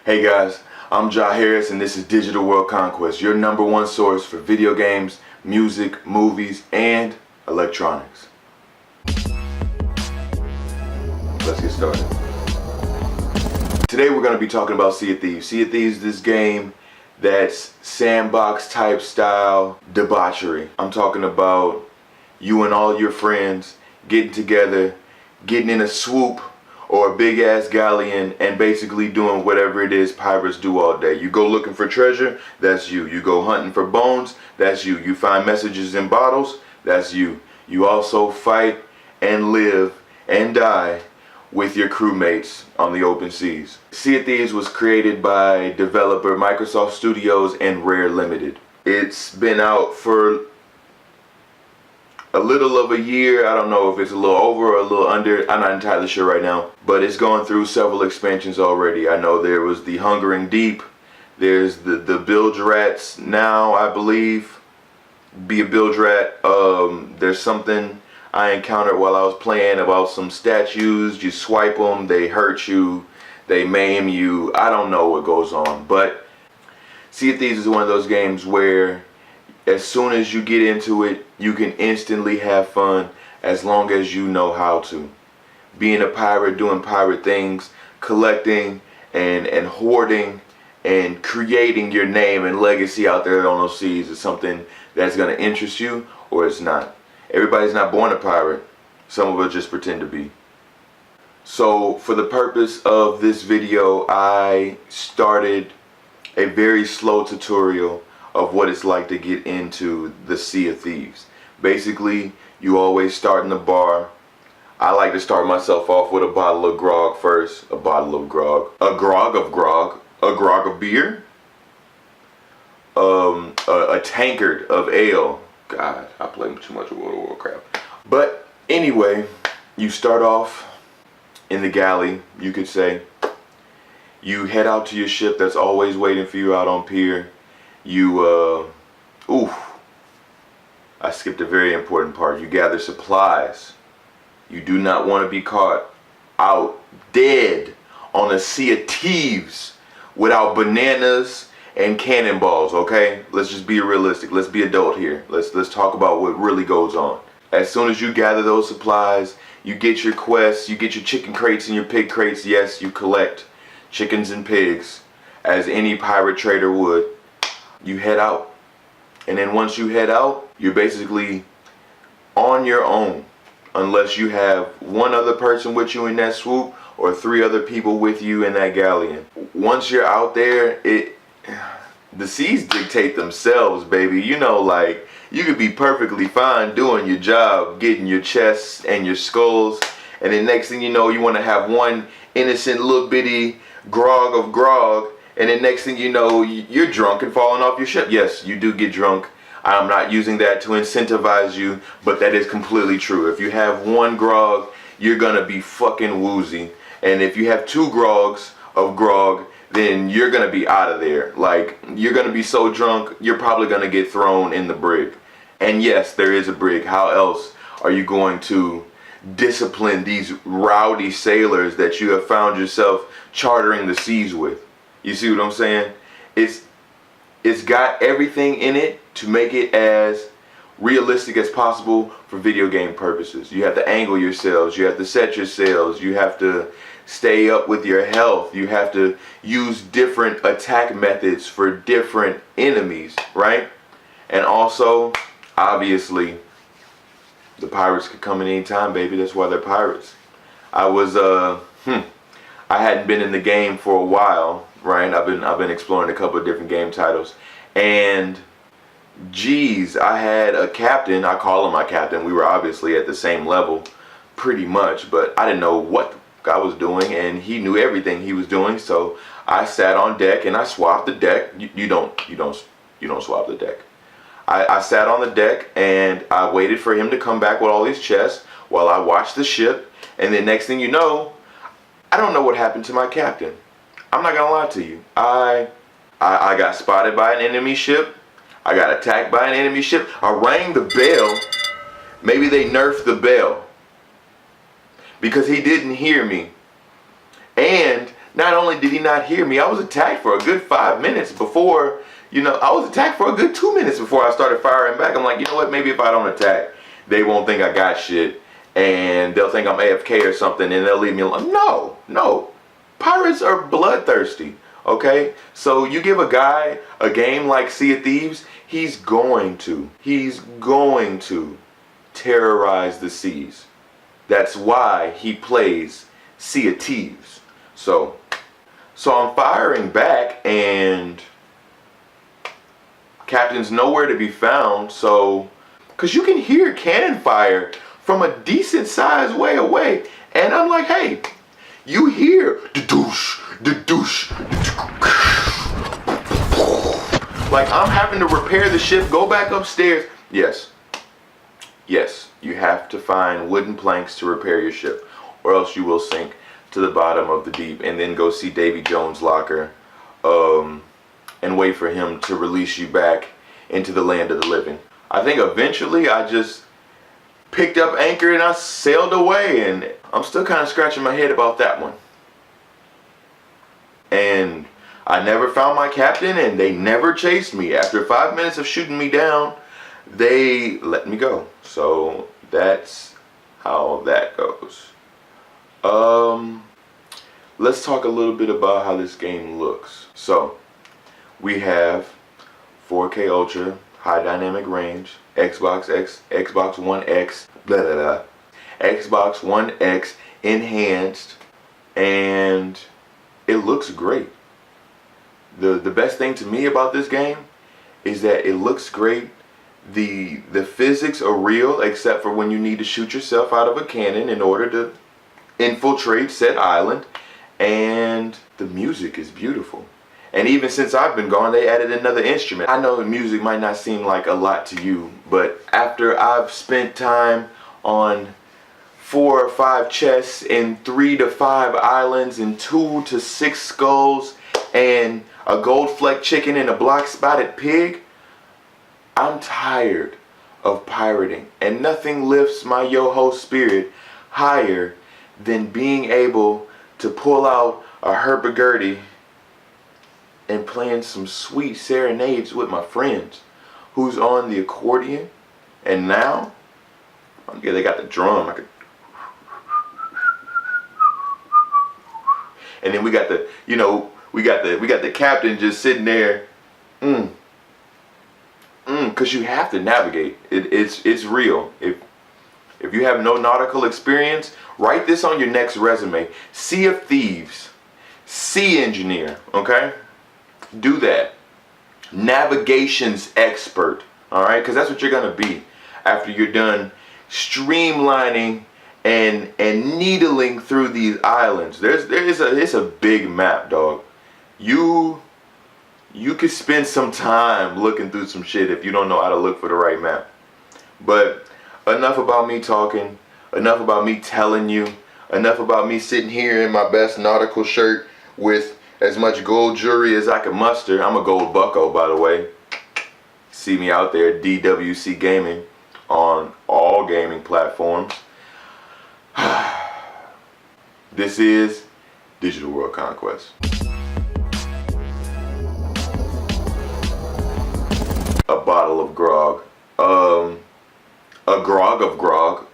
Hey guys, I'm Ja Harris and this is Digital World Conquest, your #1 source for video games, music, movies, and electronics. Let's get started. Today we're going to be talking about Sea of Thieves. Sea of Thieves is this game that's sandbox type style debauchery. I'm talking about you and all your friends getting together, getting in a swoop or a big ass galleon and basically doing whatever it is pirates do all day. You go looking for treasure, that's you. You go hunting for bones, that's you. You find messages in bottles, that's you. You also fight and live and die with your crewmates on the open seas. Sea of Thieves was created by developer Microsoft Studios and Rare Limited. It's been out for a little of a year. I don't know if it's a little over or a little under. I'm not entirely sure right now, but it's gone through several expansions already. I know there was the Hungering Deep. There's the Bilge Rats now, I believe. Be a Bilge Rat. There's something I encountered while I was playing about some statues. You swipe them, they hurt you, they maim you. I don't know what goes on, but Sea of Thieves is one of those games where as soon as you get into it, you can instantly have fun as long as you know how to. Being a pirate, doing pirate things, collecting and hoarding and creating your name and legacy out there on those seas is something that's going to interest you, or it's not. Everybody's not born a pirate. Some of us just pretend to be. So for the purpose of this video, I started a very slow tutorial of what it's like to get into the Sea of Thieves. Basically, you always start in the bar. I like to start myself off with a bottle of grog first. A bottle of grog. A grog of grog. A grog of beer. A tankard of ale. God, I play too much World of Warcraft. But anyway, you start off in the galley, you could say. You head out to your ship that's always waiting for you out on pier. You, I skipped a very important part. You gather supplies. You do not want to be caught out dead on a Sea of Thieves without bananas and cannonballs, okay? Let's just be realistic. Let's be adult here. Let's talk about what really goes on. As soon as you gather those supplies, you get your quests, you get your chicken crates and your pig crates. Yes, you collect chickens and pigs as any pirate trader would. You head out, and then once you head out, you're basically on your own unless you have one other person with you in that swoop or 3 other people with you in that galleon. Once you're out there, the seas dictate themselves, baby. You know, like, you could be perfectly fine doing your job, getting your chests and your skulls, and then next thing you know, you want to have one innocent little bitty grog of grog, and then next thing you know, you're drunk and falling off your ship. Yes, you do get drunk. I'm not using that to incentivize you, but that is completely true. If you have 1 grog, you're gonna be fucking woozy. And if you have 2 grogs of grog, then you're gonna be out of there. Like, you're gonna be so drunk, you're probably gonna get thrown in the brig. And yes, there is a brig. How else are you going to discipline these rowdy sailors that you have found yourself chartering the seas with? You see what I'm saying? It's got everything in it to make it as realistic as possible for video game purposes. You have to angle your sails, you have to set your sails, you have to stay up with your health, you have to use different attack methods for different enemies, right? And also, obviously, the pirates could come at any time, baby. That's why they're pirates. I hadn't been in the game for a while, right? I've been exploring a couple of different game titles, and geez, I had a captain. I call him my captain. We were obviously at the same level, pretty much, but I didn't know what the fuck I was doing, and he knew everything he was doing. So I sat on deck and I swapped the deck. You don't swap the deck. I sat on the deck and I waited for him to come back with all these chests while I watched the ship, and then next thing you know, I don't know what happened to my captain. I'm not gonna lie to you. I got spotted by an enemy ship. I got attacked by an enemy ship. I rang the bell. Maybe they nerfed the bell because he didn't hear me. And Not only did he not hear me, I was attacked for a good 5 minutes before, I was attacked for a good 2 minutes before I started firing back. I'm like, you know what, maybe if I don't attack, they won't think I got shit, and they'll think I'm AFK or something, and they'll leave me alone. No. Pirates are bloodthirsty, okay? So you give a guy a game like Sea of Thieves, he's going to terrorize the seas. That's why he plays Sea of Thieves. So I'm firing back, and Captain's nowhere to be found. So, because you can hear cannon fire from a decent sized way away, and I'm like, hey, you hear the douche, like I'm having to repair the ship, go back upstairs. Yes, you have to find wooden planks to repair your ship, or else you will sink to the bottom of the deep, and then go see Davy Jones' locker, and wait for him to release you back into the land of the living. I think eventually I just picked up anchor and I sailed away, and I'm still kind of scratching my head about that one. And I never found my captain, and they never chased me. After 5 minutes of shooting me down, they let me go. So that's how that goes. Let's talk a little bit about how this game looks. So we have 4K Ultra, high dynamic range, Xbox One X, Xbox One X enhanced, and it looks great. The best thing to me about this game is that it looks great. The physics are real, except for when you need to shoot yourself out of a cannon in order to infiltrate said island, and the music is beautiful. And even since I've been gone, they added another instrument. I know music might not seem like a lot to you, but after I've spent time on 4 or 5 chests and 3 to 5 islands and 2 to 6 skulls and a gold fleck chicken and a black spotted pig, I'm tired of pirating, and nothing lifts my yo-ho spirit higher than being able to pull out a hurdy-gurdy and playing some sweet serenades with my friends who's on the accordion. And now, yeah, they got the drum. And then we got the, we got the captain just sitting there, because you have to navigate. It's real. If you have no nautical experience, write this on your next resume. Sea of Thieves, sea engineer, okay? Do that. Navigations expert, all right? Because that's what you're gonna be after you're done streamlining and needling through these islands. It's a big map, dog. You could spend some time looking through some shit if you don't know how to look for the right map. But enough about me talking, enough about me telling you, enough about me sitting here in my best nautical shirt with as much gold jewelry as I can muster. I'm a gold bucko, by the way. See me out there, DWC Gaming, on all gaming platforms. This is Digital World Conquest. A bottle of grog. A grog of grog.